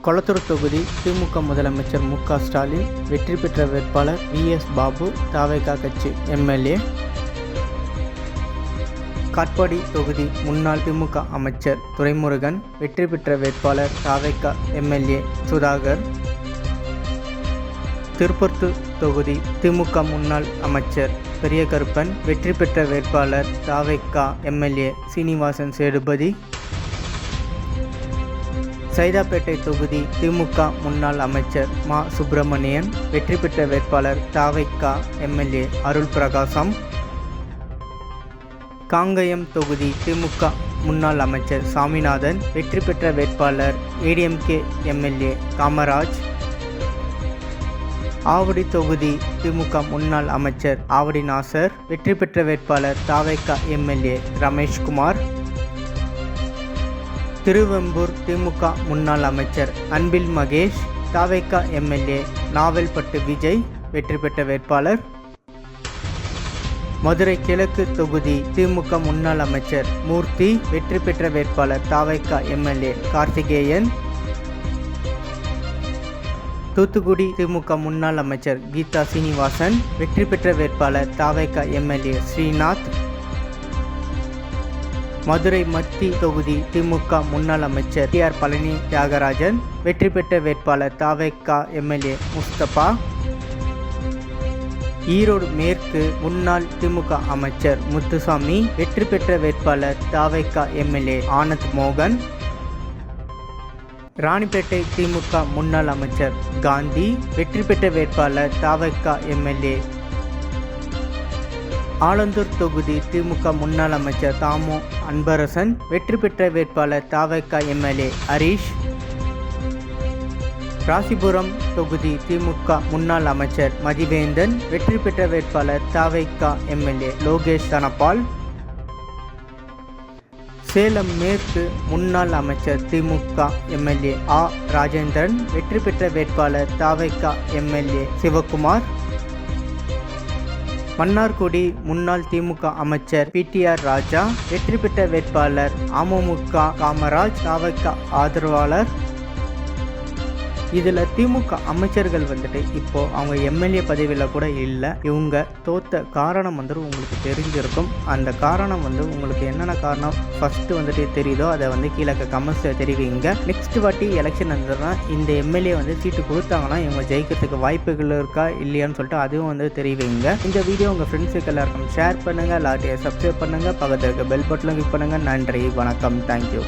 கொளத்தூர் தொகுதி திமுக முதலமைச்சர் மு.க. ஸ்டாலின் வெற்றி பெற்ற வேட்பாளர் வி.எஸ். பாபு தவேகா கட்சி எம்எல்ஏ. காட்பாடி தொகுதி முன்னாள் திமுக அமைச்சர் துரைமுருகன் வெற்றி பெற்ற வேட்பாளர் தவேகா எம்எல்ஏ சுதாகர். திருப்பத்தூர் தொகுதி திமுக முன்னாள் அமைச்சர் பெரியகருப்பன் வெற்றி பெற்ற வேட்பாளர் தவேகா எம்எல்ஏ சீனிவாசன் சேதுபதி. சைதாப்பேட்டை தொகுதி திமுக முன்னாள் அமைச்சர் மா. சுப்பிரமணியன் வெற்றி பெற்ற வேட்பாளர் தவேகா எம்எல்ஏ அருள் பிரகாசம். காங்கயம் தொகுதி திமுக முன்னாள் அமைச்சர் சாமிநாதன் வெற்றி பெற்ற வேட்பாளர் ஏடிஎம்கே எம்எல்ஏ காமராஜ். ஆவடி தொகுதி திமுக முன்னாள் அமைச்சர் ஆவடி நாசர் வெற்றி பெற்ற வேட்பாளர் தவேகா எம்எல்ஏ ரமேஷ்குமார். திருவெம்பூர் திமுக முன்னாள் அமைச்சர் அன்பில் மகேஷ் தவேகா எம்எல்ஏ நாவல்பட்டு விஜய் வெற்றி பெற்ற வேட்பாளர். மதுரை கிழக்கு தொகுதி திமுக முன்னாள் அமைச்சர் மூர்த்தி வெற்றி பெற்ற வேட்பாளர் தவேகா எம்எல்ஏ கார்த்திகேயன். தூத்துக்குடி திமுக முன்னாள் அமைச்சர் கீதா சீனிவாசன் வெற்றி பெற்ற வேட்பாளர் தவேகா எம்எல்ஏ ஸ்ரீநாத். மதுரை மத்தி தொகுதி திமுக முன்னாள் அமைச்சர் டி.ஆர். பழனி தியாகராஜன் வெற்றி பெற்ற வேட்பாளர் தவேகா எம்எல்ஏ முஸ்தபா. ஈரோடு மேற்கு முன்னாள் திமுக அமைச்சர் முத்துசாமி வெற்றி பெற்ற வேட்பாளர் தவேகா எம்எல்ஏ ஆனந்த் மோகன். ராணிப்பேட்டை திமுக முன்னாள் அமைச்சர் காந்தி வெற்றி பெற்ற வேட்பாளர் தவேகா எம்எல்ஏ. ஆலந்தூர் தொகுதி திமுக முன்னாள் அமைச்சர் தாமோ அன்பரசன் வெற்றி பெற்ற வேட்பாளர் தவேகா எம்எல்ஏ ஹரீஷ். ராசிபுரம் தொகுதி திமுக முன்னாள் அமைச்சர் மதிவேந்தன் வெற்றி பெற்ற வேட்பாளர் தவேகா எம்எல்ஏ லோகேஷ் தனபால். சேலம் மேற்கு முன்னாள் அமைச்சர் திமுக எம்எல்ஏ ஆ. ராஜேந்திரன் வெற்றி பெற்ற வேட்பாளர் தவேகா எம்எல்ஏ சிவகுமார். மன்னார்குடி முன்னாள் திமுக அமைச்சர் பி.டி.ஆர். ராஜா வெற்றி பெற்ற வேட்பாளர் அமமுக காமராஜ் தவேகா ஆதரவாளர். இதில் திமுக அமைச்சர்கள் இப்போ அவங்க எம்எல்ஏ பதவியில் கூட இல்லை. இவங்க தோத்த காரணம் உங்களுக்கு தெரிஞ்சிருக்கும். அந்த காரணம் உங்களுக்கு என்னென்ன காரணம் ஃபஸ்ட்டு தெரியுதோ அதை கீழே கமெண்ட்ஸில் தெரிவிங்க. நெக்ஸ்ட் வாட்டி எலெக்ஷன் இருந்ததுன்னா இந்த எம்எல்ஏ சீட்டு கொடுத்தாங்கன்னா இவங்க ஜெயிக்கிறதுக்கு வாய்ப்புகள் இருக்கா இல்லையான்னு சொல்லிட்டு அதுவும் தெரிவிங்க. இந்த வீடியோ உங்கள் ஃப்ரெண்ட்ஸுக்கு எல்லாருக்கும் ஷேர் பண்ணுங்கள், எல்லாத்தையும் சப்ஸ்கிரைப் பண்ணுங்கள், பக்கத்தில் இருக்க பெல் பட்டனை கிளிக் பண்ணுங்கள். நன்றி, வணக்கம், தேங்க்யூ.